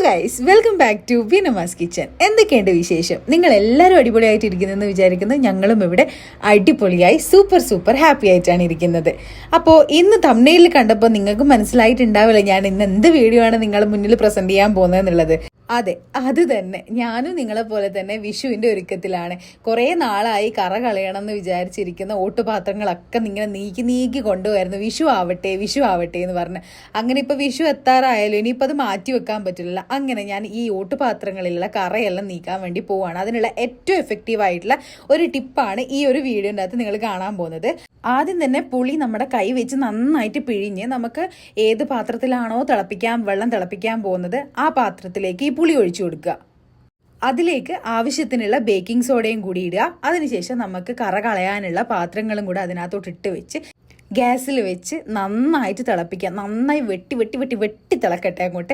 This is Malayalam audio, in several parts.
Guys, welcome back to Binama's kitchen. എന്തൊക്കെയുണ്ട് വിശേഷം? നിങ്ങൾ എല്ലാവരും അടിപൊളിയായിട്ട് ഇരിക്കുന്നതെന്ന് വിചാരിക്കുന്നു. ഞങ്ങളും ഇവിടെ അടിപൊളിയായി സൂപ്പർ ഹാപ്പി ആയിട്ടാണ് ഇരിക്കുന്നത്. അപ്പോൾ ഇന്ന് തംബ്നെയിലിൽ കണ്ടപ്പോൾ നിങ്ങൾക്ക് മനസ്സിലായിട്ടുണ്ടാവില്ല ഞാൻ ഇന്ന് എന്ത് വീഡിയോ ആണ് നിങ്ങളുടെ മുന്നിൽ പ്രസന്റ് ചെയ്യാൻ പോകുന്നതെന്നുള്ളത്. അതെ, അത് തന്നെ. ഞാനും നിങ്ങളെ പോലെ തന്നെ വിഷുവിൻ്റെ ഒരുക്കത്തിലാണ്. കുറേ നാളായി കറ കളയണം എന്ന് വിചാരിച്ചിരിക്കുന്ന ഓട്ടുപാത്രങ്ങളൊക്കെ ഇങ്ങനെ നീക്കി കൊണ്ടുവരുന്നു. വിഷു ആവട്ടെ എന്ന് പറഞ്ഞ്. അങ്ങനെ ഇപ്പോൾ വിഷു എത്താറായാലും ഇനിയിപ്പോൾ അത് മാറ്റി വെക്കാൻ പറ്റില്ല. അങ്ങനെ ഞാൻ ഈ ഓട്ടുപാത്രങ്ങളിലുള്ള കറയെല്ലാം നീക്കാൻ വേണ്ടി പോവുകയാണ്. അതിനുള്ള ഏറ്റവും എഫക്റ്റീവായിട്ടുള്ള ഒരു ടിപ്പാണ് ഈ ഒരു വീഡിയോൻ്റെ അകത്ത് നിങ്ങൾ കാണാൻ പോകുന്നത്. ആദ്യം തന്നെ പുളി നമ്മുടെ കൈ വെച്ച് നന്നായിട്ട് പിഴിഞ്ഞ് നമുക്ക് ഏത് പാത്രത്തിലാണോ വെള്ളം തിളപ്പിക്കാൻ പോകുന്നത് ആ പാത്രത്തിലേക്ക് ഈ പുളി ഒഴിച്ചു കൊടുക്കുക. അതിലേക്ക് ആവശ്യത്തിനുള്ള ബേക്കിംഗ് സോഡയും കൂടി ഇടുക. അതിനുശേഷം നമുക്ക് കറ കളയാനുള്ള പാത്രങ്ങളും കൂടെ അതിനകത്തോട്ട് ഇട്ട് വെച്ച് ഗ്യാസിൽ വെച്ച് നന്നായിട്ട് തിളപ്പിക്കാം. നന്നായി വെട്ടി തിളക്കട്ടെ അങ്ങോട്ട്.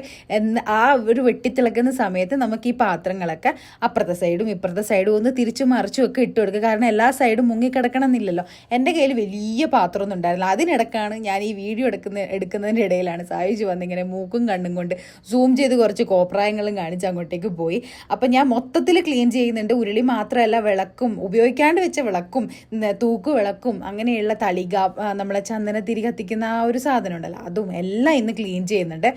ആ ഒരു വെട്ടിത്തിളക്കുന്ന സമയത്ത് നമുക്ക് ഈ പാത്രങ്ങളൊക്കെ അപ്പുറത്തെ സൈഡും ഇപ്പുറത്തെ സൈഡും ഒന്ന് തിരിച്ചും മറിച്ചും ഒക്കെ ഇട്ട് കൊടുക്കുക. കാരണം എല്ലാ സൈഡും മുങ്ങിക്കിടക്കണം എന്നില്ലല്ലോ. എൻ്റെ കയ്യിൽ വലിയ പാത്രമൊന്നും ഉണ്ടായിരുന്നില്ല. അതിനിടക്കാണ് ഞാൻ ഈ വീഡിയോ എടുക്കുന്നതിൻ്റെ ഇടയിലാണ് സായിജ് വന്നിങ്ങനെ മൂക്കും കണ്ണും കൊണ്ട് സൂം ചെയ്ത് കുറച്ച് കോപ്രായങ്ങളും കാണിച്ച് അങ്ങോട്ടേക്ക് പോയി. അപ്പം ഞാൻ മൊത്തത്തിൽ ക്ലീൻ ചെയ്യുന്നുണ്ട്. ഉരുളി മാത്രമല്ല, വിളക്കും ഉപയോഗിക്കാണ്ട് വെച്ച വിളക്കും തൂക്കുവിളക്കും അങ്ങനെയുള്ള തളിക, നമ്മളെ ചന്ദനത്തിരി കത്തിക്കുന്ന ആ ഒരു സാധനം ഉണ്ടല്ലോ, അതും എല്ലാം ഇന്ന് ക്ലീൻ ചെയ്യുന്നുണ്ട്.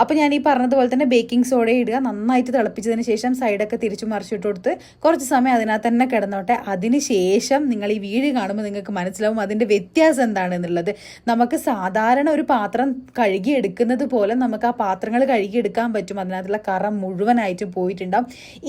അപ്പോൾ ഞാൻ ഈ പറഞ്ഞതുപോലെ തന്നെ ബേക്കിംഗ് സോഡ ഇടുക. നന്നായിട്ട് തിളപ്പിച്ചതിന് ശേഷം സൈഡൊക്കെ തിരിച്ചു മറിച്ചിട്ട് കൊടുത്ത് കുറച്ച് സമയം അതിനകത്ത് തന്നെ കിടന്നോട്ടെ. അതിന് ശേഷം നിങ്ങൾ ഈ വീഡിയോ കാണുമ്പോൾ നിങ്ങൾക്ക് മനസ്സിലാവും അതിൻ്റെ വ്യത്യാസം എന്താണെന്നുള്ളത്. നമുക്ക് സാധാരണ ഒരു പാത്രം കഴുകിയെടുക്കുന്നത് പോലെ നമുക്ക് ആ പാത്രങ്ങൾ കഴുകിയെടുക്കാൻ പറ്റും. അതിനകത്തുള്ള കറ മുഴുവനായിട്ട് പോയിട്ടുണ്ടാവും.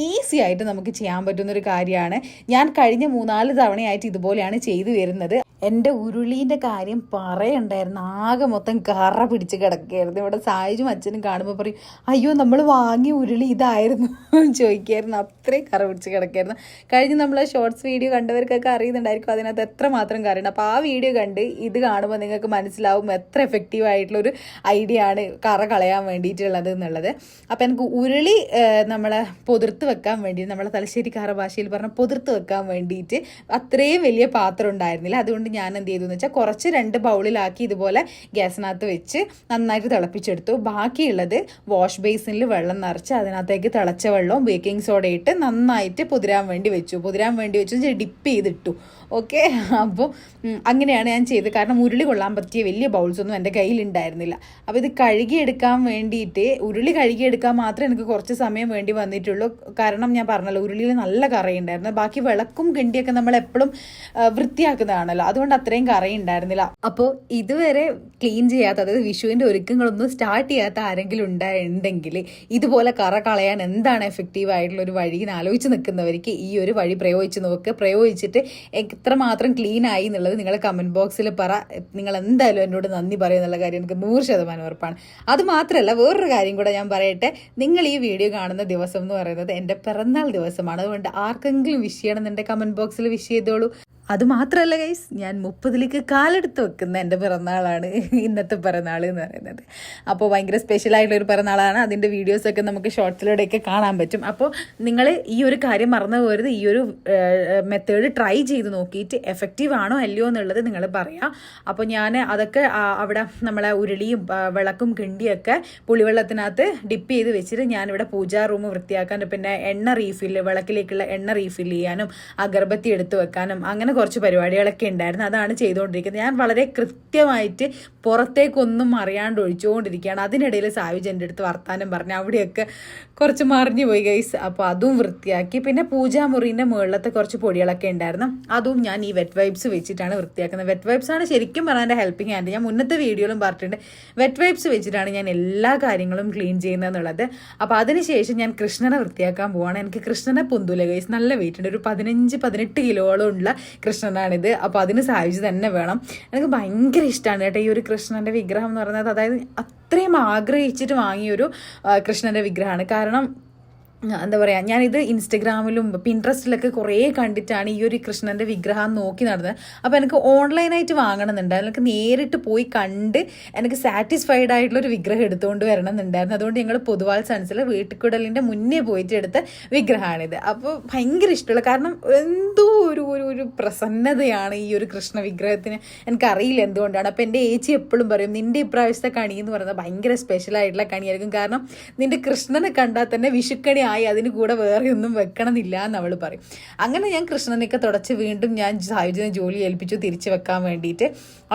ഈസി ആയിട്ട് നമുക്ക് ചെയ്യാൻ പറ്റുന്നൊരു കാര്യമാണ്. ഞാൻ കഴിഞ്ഞ 3-4 തവണയായിട്ട് ഇതുപോലെയാണ് ചെയ്തു വരുന്നത്. എൻ്റെ ഉരുളീൻ്റെ കാര്യം പറയണ്ടായിരുന്നു. ആകെ മൊത്തം കറ പിടിച്ച് കിടക്കുകയായിരുന്നു. ഇവിടെ സായിജും അച്ഛനും കാണുമ്പോൾ പറയും, അയ്യോ നമ്മൾ വാങ്ങിയ ഉരുളി ഇതായിരുന്നു ചോദിക്കായിരുന്നു. അത്രയും കറ പിടിച്ച് കിടക്കുകയായിരുന്നു. കഴിഞ്ഞ് നമ്മൾ ഷോർട്സ് വീഡിയോ കണ്ടവർക്കൊക്കെ അറിയുന്നുണ്ടായിരിക്കും അതിനകത്ത് എത്രമാത്രം കറയുണ്ട്. അപ്പോൾ ആ വീഡിയോ കണ്ട് ഇത് കാണുമ്പോൾ നിങ്ങൾക്ക് മനസ്സിലാവും എത്ര എഫക്റ്റീവ് ആയിട്ടുള്ളൊരു ഐഡിയ ആണ് കറ കളയാൻ വേണ്ടിയിട്ടുള്ളത് എന്നുള്ളത്. അപ്പോൾ എനിക്ക് ഉരുളി നമ്മളെ പൊതിർത്ത് വെക്കാൻ വേണ്ടി, നമ്മളെ തലശ്ശേരിക്കാര ഭാഷയിൽ പറഞ്ഞ പൊതിർത്ത് വെക്കാൻ വേണ്ടിയിട്ട് അത്രയും വലിയ പാത്രം ഉണ്ടായിരുന്നില്ല. അതുകൊണ്ട് ഞാൻ എന്ത് ചെയ്തു എന്ന് വെച്ചാൽ കുറച്ച് 2 ബൗളിലാക്കി ഇതുപോലെ ഗ്യാസിനകത്ത് വെച്ച് നന്നായിട്ട് തിളപ്പിച്ചെടുത്തു. ബാക്കിയുള്ളത് വാഷ് ബേസിനിൽ വെള്ളം നിറച്ച് അതിനകത്തേക്ക് തിളച്ച വെള്ളവും ബേക്കിംഗ് സോഡ ഇട്ട് നന്നായിട്ട് പൊതിരാൻ വേണ്ടി വെച്ചു ഡിപ്പ് ചെയ്തിട്ടു. ഓക്കെ, അപ്പോൾ അങ്ങനെയാണ് ഞാൻ ചെയ്തത്. കാരണം ഉരുളി കൊള്ളാൻ പറ്റിയ വലിയ ബൗൾസൊന്നും എൻ്റെ കയ്യിലുണ്ടായിരുന്നില്ല. അപ്പോൾ ഇത് കഴുകിയെടുക്കാൻ വേണ്ടിയിട്ട്, ഉരുളി കഴുകിയെടുക്കാൻ മാത്രമേ എനിക്ക് കുറച്ച് സമയം വേണ്ടി വന്നിട്ടുള്ളൂ. കാരണം ഞാൻ പറഞ്ഞല്ലോ ഉരുളിയിൽ നല്ല കറയുണ്ടായിരുന്നു. ബാക്കി വിളക്കും കിണ്ടിയൊക്കെ നമ്മൾ എപ്പോഴും വൃത്തിയാക്കുന്നതാണല്ലോ, അതുകൊണ്ട് അത്രയും കറയുണ്ടായിരുന്നില്ല. അപ്പോൾ ഇതുവരെ ക്ലീൻ ചെയ്യാത്ത, അതായത് വിഷുവിൻ്റെ ഒരുക്കങ്ങളൊന്നും സ്റ്റാർട്ട് ചെയ്യാത്ത ആരെങ്കിലും ഉണ്ടെങ്കിൽ ഇതുപോലെ കറ കളയാൻ എന്താണ് എഫക്റ്റീവ് ആയിട്ടുള്ള ഒരു വഴി എന്ന് ആലോചിച്ച് നിൽക്കുന്നവർക്ക് ഈ ഒരു വഴി പ്രയോഗിച്ചിട്ട് എത്രമാത്രം ക്ലീൻ ആയി എന്നുള്ളത് നിങ്ങൾ കമൻറ്റ് ബോക്സിൽ പറ. നിങ്ങൾ എന്തായാലും എന്നോട് നന്ദി പറയുന്നുള്ള കാര്യം എനിക്ക് 100% ഉറപ്പാണ്. അത് മാത്രമല്ല, വേറൊരു കാര്യം കൂടെ ഞാൻ പറയട്ടെ. നിങ്ങൾ ഈ വീഡിയോ കാണുന്ന ദിവസം എന്ന് പറയുന്നത് എൻ്റെ പിറന്നാൾ ദിവസമാണ്. അതുകൊണ്ട് ആർക്കെങ്കിലും വിഷ് ചെയ്യണമെന്നുണ്ടെങ്കിൽ കമൻറ്റ് ബോക്സിൽ വിഷ് ചെയ്തോളൂ. അതുമാത്രമല്ല ഗൈസ്, ഞാൻ 30ലേക്ക് കാലെടുത്ത് വെക്കുന്ന എൻ്റെ പിറന്നാളാണ് ഇന്നത്തെ പിറന്നാൾ എന്ന് പറയുന്നത്. അപ്പോൾ ഭയങ്കര സ്പെഷ്യലായിട്ടുള്ളൊരു പിറന്നാളാണ്. അതിൻ്റെ വീഡിയോസൊക്കെ നമുക്ക് ഷോർട്സിലൂടെയൊക്കെ കാണാൻ പറ്റും. അപ്പോൾ നിങ്ങൾ ഈ ഒരു കാര്യം മറന്നു പോകരുത്. ഈ ഒരു മെത്തേഡ് ട്രൈ ചെയ്ത് നോക്കിയിട്ട് എഫക്റ്റീവ് ആണോ അല്ലയോ എന്നുള്ളത് നിങ്ങൾ പറയാം. അപ്പോൾ ഞാൻ അതൊക്കെ അവിടെ നമ്മളെ ഉരുളിയും വിളക്കും കിണ്ടിയൊക്കെ പുളിവെള്ളത്തിനകത്ത് ഡിപ്പ് ചെയ്ത് വെച്ചിട്ട് ഞാനിവിടെ പൂജാ റൂം വൃത്തിയാക്കാൻ, പിന്നെ വിളക്കിലേക്കുള്ള എണ്ണ റീഫിൽ ചെയ്യാനും അഗർബത്തി എടുത്ത് വെക്കാനും അങ്ങനെ കുറച്ച് പരിപാടികളൊക്കെ ഉണ്ടായിരുന്നു. അതാണ് ചെയ്തുകൊണ്ടിരിക്കുന്നത്. ഞാൻ വളരെ കൃത്യമായിട്ട് പുറത്തേക്കൊന്നും അറിയാണ്ട് ഒഴിച്ചുകൊണ്ടിരിക്കുകയാണ്. അതിനിടയിൽ സായുജ് എൻ്റെ അടുത്ത് വർത്താനം പറഞ്ഞ് അവിടെയൊക്കെ കുറച്ച് മറിഞ്ഞു പോയി ഗൈസ്. അപ്പോൾ അതും വൃത്തിയാക്കി. പിന്നെ പൂജാമുറീൻ്റെ മുകളിലത്തെ കുറച്ച് പൊടികളൊക്കെ ഉണ്ടായിരുന്നു. അതും ഞാൻ ഈ വെറ്റ് വൈപ്സ് വെച്ചിട്ടാണ് വൃത്തിയാക്കുന്നത്. വെറ്റ് വൈപ്സ് ആണ് ശരിക്കും പറഞ്ഞാൽ എൻ്റെ ഹെൽപ്പിംഗ് ഹാൻഡ്. ഞാൻ മുന്നത്തെ വീഡിയോയിലും പറഞ്ഞിട്ടുണ്ട്, വെറ്റ് വൈപ്സ് വെച്ചിട്ടാണ് ഞാൻ എല്ലാ കാര്യങ്ങളും ക്ലീൻ ചെയ്യുന്നതെന്നുള്ളത്. അപ്പോൾ അതിനുശേഷം ഞാൻ കൃഷ്ണനെ വൃത്തിയാക്കാൻ പോവാണ്. എനിക്ക് കൃഷ്ണനെ പൊന്തൂല ഗൈസ്, നല്ല വെയിറ്റ് ഉണ്ട്. ഒരു 15-18 കിലോളം ഉള്ള കൃഷ്ണനാണിത്. അപ്പോൾ അതിന് സാധിച്ചു തന്നെ വേണം. എനിക്ക് ഭയങ്കര ഇഷ്ടമാണ് കേട്ടോ ഈ ഒരു കൃഷ്ണൻ്റെ വിഗ്രഹം എന്ന് പറയുന്നത്. അതായത് അത്രയും ആഗ്രഹിച്ചിട്ട് വാങ്ങിയൊരു കൃഷ്ണൻ്റെ വിഗ്രഹമാണ്. കാരണം എന്താ പറയുക, ഞാനിത് ഇൻസ്റ്റഗ്രാമിലും പിൻട്രസ്റ്റിലൊക്കെ കുറേ കണ്ടിട്ടാണ് ഈ ഒരു കൃഷ്ണൻ്റെ വിഗ്രഹം നോക്കി നടന്നത്. അപ്പോൾ എനിക്ക് ഓൺലൈനായിട്ട് വാങ്ങണമെന്നുണ്ടായിരുന്നു, എനിക്ക് നേരിട്ട് പോയി കണ്ട് എനിക്ക് സാറ്റിസ്ഫൈഡ് ആയിട്ടുള്ളൊരു വിഗ്രഹം എടുത്തുകൊണ്ട് വരണം എന്നുണ്ടായിരുന്നു. അതുകൊണ്ട് ഞങ്ങൾ പൊതുവാൾ സൺസിൽ വീട്ടുകുടലിൻ്റെ മുന്നേ പോയിട്ട് എടുത്ത വിഗ്രഹമാണിത്. അപ്പോൾ ഭയങ്കര ഇഷ്ടമുള്ള, കാരണം എന്തോ ഒരു ഒരു പ്രസന്നതയാണ് ഈ ഒരു കൃഷ്ണ വിഗ്രഹത്തിന്. എനിക്കറിയില്ല എന്തുകൊണ്ടാണ്. അപ്പോൾ എൻ്റെ ഏച്ചി എപ്പോഴും പറയും, നിൻ്റെ ഇപ്രാവശ്യത്തെ കണി എന്ന് പറയുന്നത് ഭയങ്കര സ്പെഷ്യലായിട്ടുള്ള കണിയായിരിക്കും, കാരണം നിൻ്റെ കൃഷ്ണനെ കണ്ടാൽ തന്നെ വിഷുക്കണി അതിന് കൂടെ വേറെ ഒന്നും വെക്കണമെന്നില്ല എന്ന് അവൾ പറയും. അങ്ങനെ ഞാൻ കൃഷ്ണനെയൊക്കെ തുടച്ച് വീണ്ടും ഞാൻ സായുധനെ ജോലി ഏൽപ്പിച്ചു തിരിച്ചു വെക്കാൻ വേണ്ടിയിട്ട്.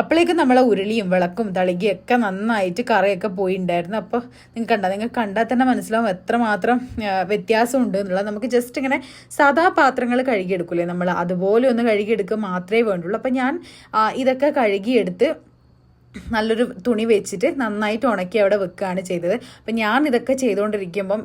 അപ്പോഴേക്കും നമ്മളെ ഉരുളിയും വിളക്കും തളികയും ഒക്കെ നന്നായിട്ട് കറയൊക്കെ പോയിട്ടുണ്ടായിരുന്നു. അപ്പോൾ നിങ്ങൾ കണ്ടാൽ തന്നെ മനസ്സിലാവും എത്രമാത്രം വ്യത്യാസം ഉണ്ട് എന്നുള്ളത്. നമുക്ക് ജസ്റ്റ് ഇങ്ങനെ സാധാ പാത്രങ്ങൾ കഴുകിയെടുക്കൂലേ നമ്മൾ, അതുപോലെ ഒന്ന് കഴുകിയെടുക്കുക മാത്രമേ വേണ്ടുള്ളൂ. അപ്പം ഞാൻ ഇതൊക്കെ കഴുകിയെടുത്ത് നല്ലൊരു തുണി വെച്ചിട്ട് നന്നായിട്ട് ഉണക്കി അവിടെ വെക്കുകയാണ് ചെയ്തത്. അപ്പം ഞാൻ ഇതൊക്കെ ചെയ്തുകൊണ്ടിരിക്കുമ്പം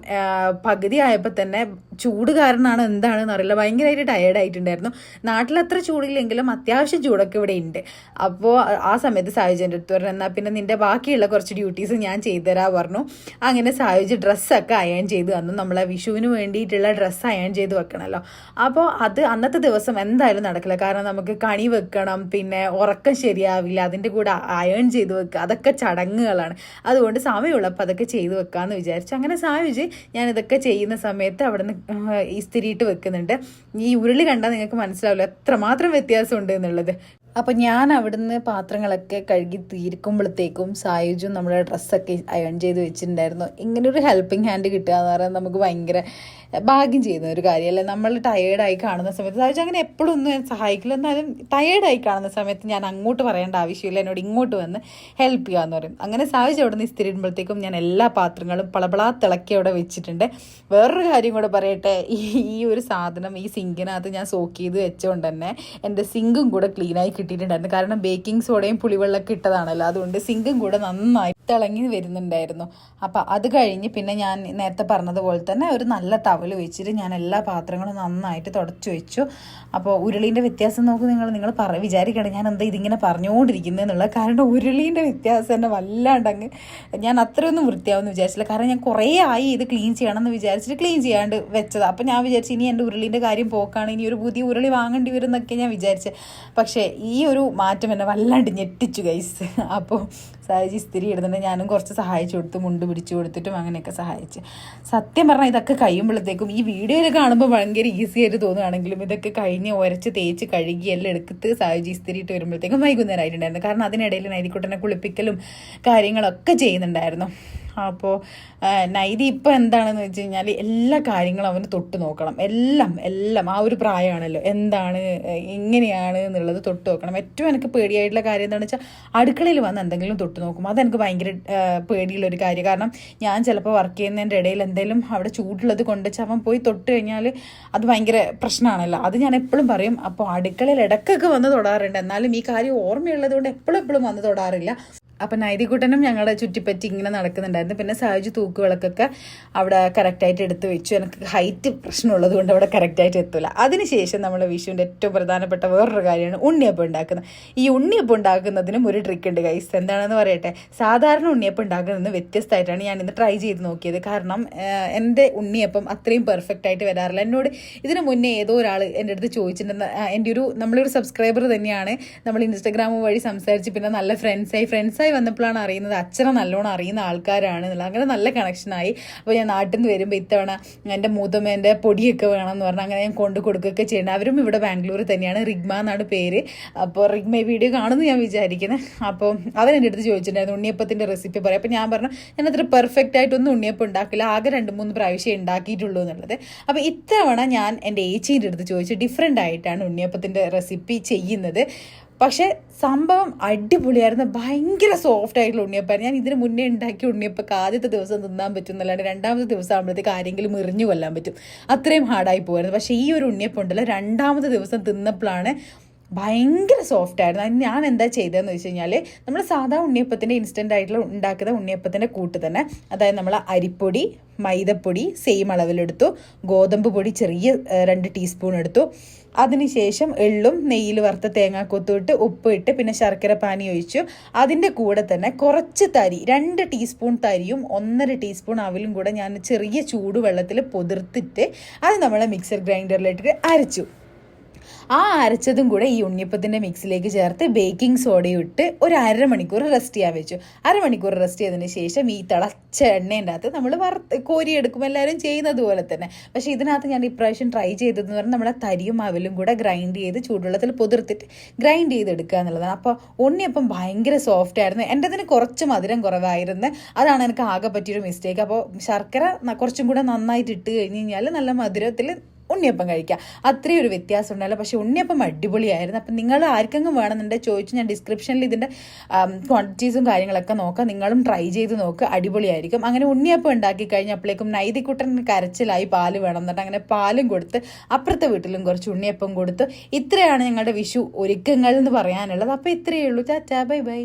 പകുതി ആയപ്പോൾ തന്നെ ചൂട് കാരണമാണ് എന്താണെന്ന് അറിയില്ല, ഭയങ്കരമായിട്ട് ടയേർഡായിട്ടുണ്ടായിരുന്നു. നാട്ടിലത്ര ചൂടില്ലെങ്കിലും അത്യാവശ്യം ചൂടൊക്കെ ഇവിടെ ഉണ്ട്. അപ്പോൾ ആ സമയത്ത് സായുജൻ്റെ അടുത്ത് പറഞ്ഞു, എന്നാൽ പിന്നെ നിൻ്റെ ബാക്കിയുള്ള കുറച്ച് ഡ്യൂട്ടീസ് ഞാൻ ചെയ്തുതരാൻ പറഞ്ഞു. അങ്ങനെ സായുജ് ഡ്രസ്സൊക്കെ അയൺ ചെയ്ത് തന്നു. നമ്മളെ വിഷുവിന് വേണ്ടിയിട്ടുള്ള ഡ്രസ്സ് അയൺ ചെയ്ത് വെക്കണമല്ലോ. അപ്പോൾ അത് അന്നത്തെ ദിവസം എന്തായാലും നടക്കില്ല, കാരണം നമുക്ക് കണി വെക്കണം, പിന്നെ ഉറക്കം ശരിയാവില്ല, അതിൻ്റെ കൂടെ അയൺ ചെയ്ത് വെക്കുക, അതൊക്കെ ചടങ്ങുകളാണ്. അതുകൊണ്ട് സമയമുള്ളപ്പോൾ അതൊക്കെ ചെയ്ത് വെക്കാമെന്ന് വിചാരിച്ചു. അങ്ങനെ സായുജ് ഞാൻ ഇതൊക്കെ ചെയ്യുന്ന സമയത്ത് അവിടെ നിന്ന് ഇസ്തിരിയിട്ട് വെക്കുന്നുണ്ട്. ഈ ഉരുളി കണ്ടാൽ നിങ്ങൾക്ക് മനസ്സിലാവില്ല എത്രമാത്രം വ്യത്യാസമുണ്ട് എന്നുള്ളത്. അപ്പം ഞാൻ അവിടുന്ന് പാത്രങ്ങളൊക്കെ കഴുകി തീർക്കുമ്പോഴത്തേക്കും സായുജും നമ്മുടെ ഡ്രസ്സൊക്കെ അയൺ ചെയ്ത് വെച്ചിട്ടുണ്ടായിരുന്നു. ഇങ്ങനൊരു ഹെൽപ്പിംഗ് ഹാൻഡ് കിട്ടുക എന്ന് പറയുന്നത് നമുക്ക് ഭയങ്കര ഭാഗ്യം ചെയ്യുന്ന ഒരു കാര്യമല്ലേ. നമ്മൾ ടയേർഡായി കാണുന്ന സമയത്ത് സായുജ് അങ്ങനെ എപ്പോഴും ഒന്നും സഹായിക്കില്ല, എന്നാലും ടയേർഡായി കാണുന്ന സമയത്ത് ഞാൻ അങ്ങോട്ട് പറയേണ്ട ആവശ്യമില്ല, എന്നോട് ഇങ്ങോട്ട് വന്ന് ഹെൽപ്പ് ചെയ്യാമെന്ന് പറയും. അങ്ങനെ സായുജ് അവിടെ നിന്ന് ഇസ്തിരി ഇടുമ്പോഴത്തേക്കും ഞാൻ എല്ലാ പാത്രങ്ങളും പളപളാ തിളക്കി അവിടെ വെച്ചിട്ടുണ്ട്. വേറൊരു കാര്യം കൂടെ പറയട്ടെ, ഈ ഒരു സാധനം ഈ സിങ്കിനകത്ത് ഞാൻ സോക്ക് ചെയ്ത് വെച്ചുകൊണ്ട് തന്നെ എൻ്റെ സിങ്കും കൂടെ ക്ലീനായി കിട്ടിയിട്ടുണ്ടായിരുന്നു. കാരണം ബേക്കിംഗ് സോഡയും പുളിവെള്ളമൊക്കെ ഇട്ടതാണല്ലോ, അതുകൊണ്ട് സിങ്കും കൂടെ നന്നായി തിളങ്ങി വരുന്നുണ്ടായിരുന്നു. അപ്പം അത് കഴിഞ്ഞ് പിന്നെ ഞാൻ നേരത്തെ പറഞ്ഞതുപോലെ തന്നെ ഒരു നല്ല ടവൽ വെച്ചിട്ട് ഞാൻ എല്ലാ പാത്രങ്ങളും നന്നായിട്ട് തുടച്ചു വെച്ചു. അപ്പോൾ ഉരുളീൻ്റെ വ്യത്യാസം നോക്കും നിങ്ങൾ വിചാരിക്കണം ഞാൻ എന്താ ഇതിങ്ങനെ പറഞ്ഞുകൊണ്ടിരിക്കുന്നത് എന്നുള്ളത്. കാരണം ഉരുളീൻ്റെ വ്യത്യാസം തന്നെ വല്ലാണ്ടങ്ങ് ഞാൻ അത്രയൊന്നും വൃത്തിയാവുമെന്ന് വിചാരിച്ചില്ല. കാരണം ഞാൻ കുറേ ആയി ഇത് ക്ലീൻ ചെയ്യണമെന്ന് വിചാരിച്ചിട്ട് ക്ലീൻ ചെയ്യാണ്ട് വെച്ചതാണ്. അപ്പോൾ ഞാൻ വിചാരിച്ചു ഇനി എൻ്റെ ഉരുളീൻ്റെ കാര്യം പോക്കാണ്, ഇനി ഒരു പുതിയ ഉരുളി വാങ്ങേണ്ടി വരും എന്നൊക്കെ ഞാൻ വിചാരിച്ചത്. പക്ഷേ ഈ ഒരു മാറ്റം എന്നെ വല്ലാണ്ട് ഞെട്ടിച്ചു ഗൈസ്. അപ്പോൾ സായുജ് ഇസ്തിരി ഇടുന്നുണ്ട്, ഞാനും കുറച്ച് സഹായിച്ചു കൊടുത്തു, മുണ്ട് പിടിച്ചു കൊടുത്തിട്ടും അങ്ങനെയൊക്കെ സഹായിച്ചു. സത്യം പറഞ്ഞാൽ ഇതൊക്കെ കഴിയുമ്പോഴത്തേക്കും ഈ വീഡിയോയിൽ കാണുമ്പോൾ ഭയങ്കര ഈസി ആയിട്ട് തോന്നുകയാണെങ്കിലും ഇതൊക്കെ കഴിഞ്ഞ് ഉരച്ച് തേച്ച് കഴുകി എല്ലാം എടുത്ത് സായുജ് ഇസ്തിരി ഇട്ട് വരുമ്പോഴത്തേക്കും വൈകുന്നേരം ആയിട്ടുണ്ടായിരുന്നു. കാരണം അതിനിടയിൽ നൈതിക്കുട്ടനെ കുളിപ്പിക്കലും കാര്യങ്ങളൊക്കെ ചെയ്യുന്നുണ്ടായിരുന്നു. അപ്പോൾ നൈതി ഇപ്പോൾ എന്താണെന്ന് വെച്ച് കഴിഞ്ഞാൽ എല്ലാ കാര്യങ്ങളും അവന് തൊട്ട് നോക്കണം, എല്ലാം ആ ഒരു പ്രായമാണല്ലോ, എന്താണ് എങ്ങനെയാണ് എന്നുള്ളത് തൊട്ട് നോക്കണം. ഏറ്റവും എനിക്ക് പേടിയായിട്ടുള്ള കാര്യം എന്താണെന്ന് വെച്ചാൽ അടുക്കളയിൽ വന്ന് എന്തെങ്കിലും തൊട്ട് നോക്കും, അതെനിക്ക് ഭയങ്കര പേടിയുള്ളൊരു കാര്യം. കാരണം ഞാൻ ചിലപ്പോൾ വർക്ക് ചെയ്യുന്നതിൻ്റെ ഇടയിൽ എന്തെങ്കിലും അവിടെ ചൂടുള്ളത് കൊണ്ടുവച്ച് അവൻ പോയി തൊട്ട് കഴിഞ്ഞാൽ അത് ഭയങ്കര പ്രശ്നമാണല്ലോ, അത് ഞാൻ എപ്പോഴും പറയും. അപ്പോൾ അടുക്കളയിൽ ഇടയ്ക്കൊക്കെ വന്ന് തൊടാറുണ്ട്, എന്നാലും ഈ കാര്യം ഓർമ്മയുള്ളത് കൊണ്ട് എപ്പോഴും വന്ന് തൊടാറില്ല. അപ്പം നൈതികുട്ടനും ഞങ്ങളുടെ ചുറ്റിപ്പറ്റി ഇങ്ങനെ നടക്കുന്നുണ്ടായിരുന്നു. പിന്നെ സായുജ് തൂക്കുവിളക്കൊക്കെ അവിടെ കറക്റ്റായിട്ട് എടുത്ത് വെച്ചു. എനിക്ക് ഹൈറ്റ് പ്രശ്നമുള്ളത് കൊണ്ട് അവിടെ കറക്റ്റായിട്ട് എത്തില്ല. അതിനുശേഷം നമ്മൾ വിഷുവിൻ്റെ ഏറ്റവും പ്രധാനപ്പെട്ട വേറൊരു കാര്യമാണ് ഉണ്ണിയപ്പം ഉണ്ടാക്കുന്നത്. ഈ ഉണ്ണിയപ്പം ഉണ്ടാക്കുന്നതിനും ഒരു ട്രിക്ക് ഉണ്ട് ഗൈസ്. എന്താണെന്ന് പറയട്ടെ, സാധാരണ ഉണ്ണിയപ്പം ഉണ്ടാക്കുന്നതിന് വ്യത്യസ്തമായിട്ടാണ് ഞാൻ ഇന്ന് ട്രൈ ചെയ്ത് നോക്കിയത്. കാരണം എൻ്റെ ഉണ്ണിയപ്പം അത്രയും പെർഫെക്റ്റ് ആയിട്ട് വരാറില്ല. എന്നോട് ഇതിന് മുന്നേ ഏതോ ഒരാൾ എൻ്റെ അടുത്ത് ചോദിച്ചിട്ടുണ്ട്, നമ്മളൊരു സബ്സ്ക്രൈബർ തന്നെയാണ്, നമ്മൾ ഇൻസ്റ്റഗ്രാം വഴി സംസാരിച്ച് പിന്നെ നല്ല ഫ്രണ്ട്സായി വന്നപ്പോഴാണ് അറിയുന്നത് അച്ഛനെ നല്ലോണം അറിയുന്ന ആൾക്കാരാണ് എന്നുള്ളത്. അങ്ങനെ നല്ല കണക്ഷനായി. അപ്പോൾ ഞാൻ നാട്ടിൽ നിന്ന് വരുമ്പോൾ ഇത്തവണ എൻ്റെ മൂത്തമ്മേൻ്റെ പൊടിയൊക്കെ വേണമെന്ന് പറഞ്ഞാൽ അങ്ങനെ ഞാൻ കൊണ്ട് കൊടുക്കുകയൊക്കെ ചെയ്യണം. അവരും ഇവിടെ ബാംഗ്ലൂർ തന്നെയാണ്, റിഗ്മ എന്നാണ് പേര്. അപ്പോൾ റിഗ്മ വീഡിയോ കാണുമെന്ന് ഞാൻ വിചാരിക്കുന്നത്. അപ്പോൾ അവൻ എൻ്റെ അടുത്ത് ചോദിച്ചിട്ടുണ്ടായിരുന്നു ഉണ്ണിയപ്പത്തിൻ്റെ റെസിപ്പി പറയാം. അപ്പോൾ ഞാൻ പറഞ്ഞു ഞാൻ അത്ര പെർഫെക്റ്റ് ആയിട്ടൊന്നും ഉണ്ണിയപ്പം ഉണ്ടാക്കില്ല, ആകെ 2-3 പ്രാവശ്യം ഉണ്ടാക്കിയിട്ടുള്ളൂ എന്നുള്ളത്. അപ്പോൾ ഇത്തവണ ഞാൻ എൻ്റെ ഏച്ചീൻ്റെ അടുത്ത് ചോദിച്ചു ഡിഫറെൻ്റ് ആയിട്ടാണ് ഉണ്ണിയപ്പത്തിൻ്റെ റെസിപ്പി ചെയ്യുന്നത്. പക്ഷേ സംഭവം അടിപൊളിയായിരുന്നു, ഭയങ്കര സോഫ്റ്റ് ആയിട്ടുള്ള ഉണ്ണിയപ്പായിരുന്നു. ഞാൻ ഇതിന് മുന്നേ ഉണ്ടാക്കിയ ഉണ്ണിയപ്പൊക്കെ ആദ്യത്തെ ദിവസം തിന്നാൻ പറ്റും എന്നല്ലാണ്ട് രണ്ടാമത്തെ ദിവസം ആകുമ്പോഴത്തേക്ക് ആരെങ്കിലും എറിഞ്ഞു കൊല്ലാൻ പറ്റും, അത്രയും ഹാർഡായി പോയിരുന്നു. പക്ഷേ ഈ ഒരു ഉണ്ണിയപ്പം ഉണ്ടല്ലോ രണ്ടാമത്തെ ദിവസം തിന്നപ്പോഴാണ് ഭയങ്കര സോഫ്റ്റ് ആയിരുന്നു. ഞാൻ എന്താ ചെയ്തതെന്ന് വെച്ച് കഴിഞ്ഞാൽ നമ്മൾ സാധാ ഉണ്ണിയപ്പത്തിൻ്റെ ഇൻസ്റ്റൻ്റ് ആയിട്ടുള്ള ഉണ്ടാക്കുന്ന ഉണ്ണിയപ്പത്തിൻ്റെ കൂട്ട് തന്നെ, അതായത് നമ്മൾ അരിപ്പൊടി, മൈദപ്പൊടി സെയിം അളവിലെടുത്തു, ഗോതമ്പ് പൊടി ചെറിയ 2 ടീസ്പൂൺ എടുത്തു. അതിനുശേഷം എള്ളും നെയ്യിൽ വറുത്ത തേങ്ങാക്കൊത്തും ഇട്ട് ഉപ്പ് ഇട്ട് പിന്നെ ശർക്കര പാനി ഒഴിച്ചു. അതിൻ്റെ കൂടെ തന്നെ കുറച്ച് തരി 2 ടീസ്പൂൺ തരിയും 1.5 ടീസ്പൂൺ അവിലും കൂടെ ഞാൻ ചെറിയ ചൂടുവെള്ളത്തിൽ പൊതിർത്തിട്ട് അത് നമ്മളെ മിക്സർ ഗ്രൈൻഡറിലിട്ട് അരച്ചു. ആ അരച്ചതും കൂടെ ഈ ഉണ്ണിയപ്പത്തിൻ്റെ മിക്സിലേക്ക് ചേർത്ത് ബേക്കിംഗ് സോഡയും ഇട്ട് ഒരു അരമണിക്കൂർ റെസ്റ്റ് ചെയ്യാൻ വെച്ചു. അരമണിക്കൂർ റെസ്റ്റ് ചെയ്തതിന് ശേഷം ഈ തിളച്ച എണ്ണേൻ്റെ അകത്ത് നമ്മൾ കോരിയെടുക്കും, എല്ലാവരും ചെയ്യുന്നത് പോലെ തന്നെ. പക്ഷേ ഇതിനകത്ത് ഞാൻ ഇപ്രാവശ്യം ട്രൈ ചെയ്തതെന്ന് പറഞ്ഞാൽ നമ്മളെ തരിയും അവലും കൂടെ ഗ്രൈൻഡ് ചെയ്ത് ചൂടുവെള്ളത്തിൽ പൊതിർത്തിട്ട് ഗ്രൈൻഡ് ചെയ്തെടുക്കുക എന്നുള്ളതാണ്. അപ്പോൾ ഉണ്ണിയപ്പം ഭയങ്കര സോഫ്റ്റ് ആയിരുന്നു. എൻ്റെ അതിന് കുറച്ച് മധുരം കുറവായിരുന്നു, അതാണ് എനിക്ക് ആകെ പറ്റിയൊരു മിസ്റ്റേക്ക്. അപ്പോൾ ശർക്കര കുറച്ചും കൂടെ നന്നായിട്ട് ഇട്ട് കഴിഞ്ഞ് കഴിഞ്ഞാൽ നല്ല മധുരത്തിൽ ഉണ്ണിയപ്പം കഴിക്കുക. അത്രയും ഒരു വ്യത്യാസം ഉണ്ടല്ലോ. പക്ഷേ ഉണ്ണിയപ്പം അടിപൊളിയായിരുന്നു. അപ്പം നിങ്ങൾ ആർക്കെങ്കിലും വേണമെന്നുണ്ടെങ്കിൽ ചോദിച്ചു, ഞാൻ ഡിസ്ക്രിപ്ഷനിൽ ഇതിൻ്റെ ക്വാണ്ടിറ്റീസും കാര്യങ്ങളൊക്കെ നോക്കാം, നിങ്ങളും ട്രൈ ചെയ്ത് നോക്കുക, അടിപൊളിയായിരിക്കും. അങ്ങനെ ഉണ്ണിയപ്പം ഉണ്ടാക്കി കഴിഞ്ഞപ്പോഴേക്കും നൈതിക്കുട്ടൻ കരച്ചിലായി പാല് വേണം എന്നിട്ട് അങ്ങനെ പാലും കൊടുത്ത് അപ്പുറത്തെ വീട്ടിലും കുറച്ച് ഉണ്ണിയപ്പം കൊടുത്തു. ഇത്രയാണ് ഞങ്ങളുടെ വിഷു ഒരുക്കങ്ങൾ എന്ന് പറയാനുള്ളത്. അപ്പോൾ ഇത്രയേ ഉള്ളൂ. Tata, bye bye.